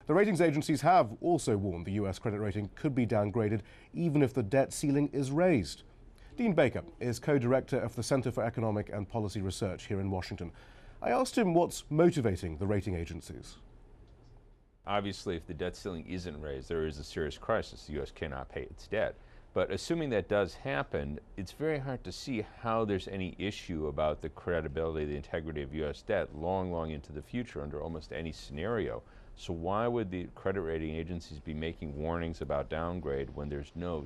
The ratings agencies have also warned the US credit rating could be downgraded even if the debt ceiling is raised. Dean Baker is co-director of the Center for Economic and Policy Research here in Washington. I asked him what's motivating the rating agencies. Obviously, if the debt ceiling isn't raised, there is a serious crisis. The U.S. cannot pay its debt. But assuming that does happen, it's very hard to see how there's any issue about the credibility, the integrity of U.S. debt long into the future under almost any scenario. So why would the credit rating agencies be making warnings about downgrade when there's no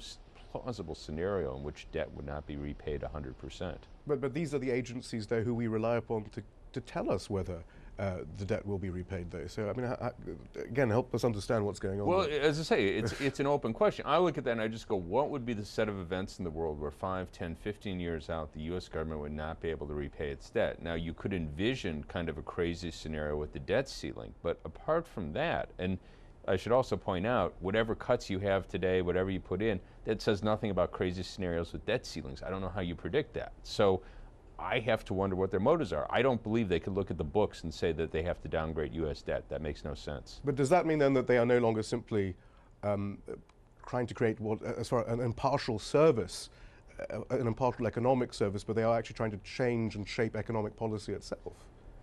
plausible scenario in which debt would not be repaid 100%? But these are the agencies, though, who we rely upon to tell us whether the debt will be repaid, though. So, I mean, again, help us understand what's going on. Well, as I say, it's an open question. I look at that and I just go, what would be the set of events in the world where 5, 10, 15 years out, the U.S. government would not be able to repay its debt? Now, you could envision kind of a crazy scenario with the debt ceiling, but apart from that, and I should also point out, whatever cuts you have today, whatever you put in, that says nothing about crazy scenarios with debt ceilings. I don't know how you predict that. So I have to wonder what their motives are. I don't believe they could look at the books and say that they have to downgrade U.S. debt. That makes no sense. But does that mean then that they are no longer simply trying to create what, as far an impartial service, an impartial economic service, but they are actually trying to change and shape economic policy itself?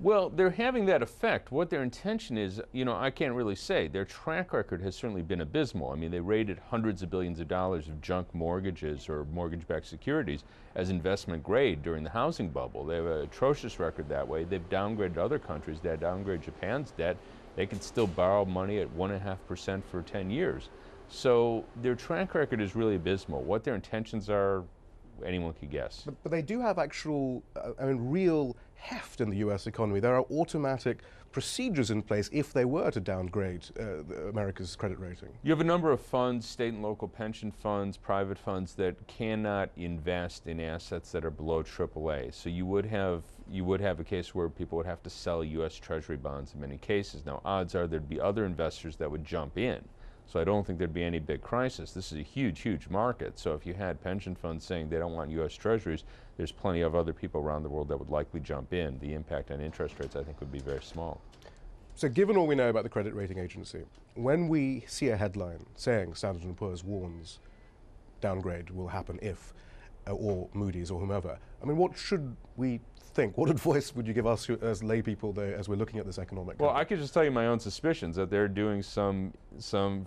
Well, they're having that effect. What their intention is, you know, I can't really say. Their track record has certainly been abysmal. I mean, they rated hundreds of billions of dollars of junk mortgages or mortgage-backed securities as investment grade during the housing bubble. They have an atrocious record that way. They've downgraded other countries. They downgraded Japan's debt. They can still borrow money at 1.5% for 10 years. So their track record is really abysmal. What their intentions are, anyone could guess. But they do have actual, I mean, real heft in the U.S. economy. There are automatic procedures in place if they were to downgrade America's credit rating. You have a number of funds, state and local pension funds, private funds, that cannot invest in assets that are below AAA. So you would have a case where people would have to sell U.S. Treasury bonds in many cases. Now, odds are there'd be other investors that would jump in. So I don't think there'd be any big crisis. This is a huge market. So if you had pension funds saying they don't want U.S. Treasuries, there's plenty of other people around the world that would likely jump in. The impact on interest rates, I think, would be very small. So given all we know about the credit rating agency, when we see a headline saying Standard & Poor's warns downgrade will happen if, or Moody's or whomever, I mean, what should we think? What advice would you give us as lay people, though, as we're looking at this economic? Well, I could just tell you my own suspicions that they're doing some,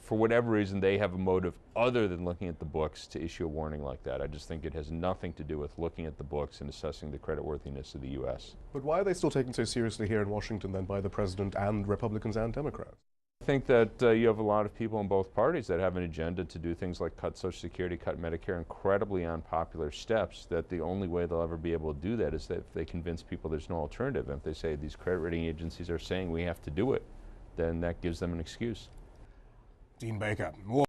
for whatever reason, they have a motive other than looking at the books to issue a warning like that. I just think it has nothing to do with looking at the books and assessing the creditworthiness of the U.S. But why are they still taken so seriously here in Washington then by the president and Republicans and Democrats? I think that you have a lot of people in both parties that have an agenda to do things like cut Social Security, cut Medicare, incredibly unpopular steps, that the only way they'll ever be able to do that is that if they convince people there's no alternative. And if they say these credit rating agencies are saying we have to do it, then that gives them an excuse. Dean Baker.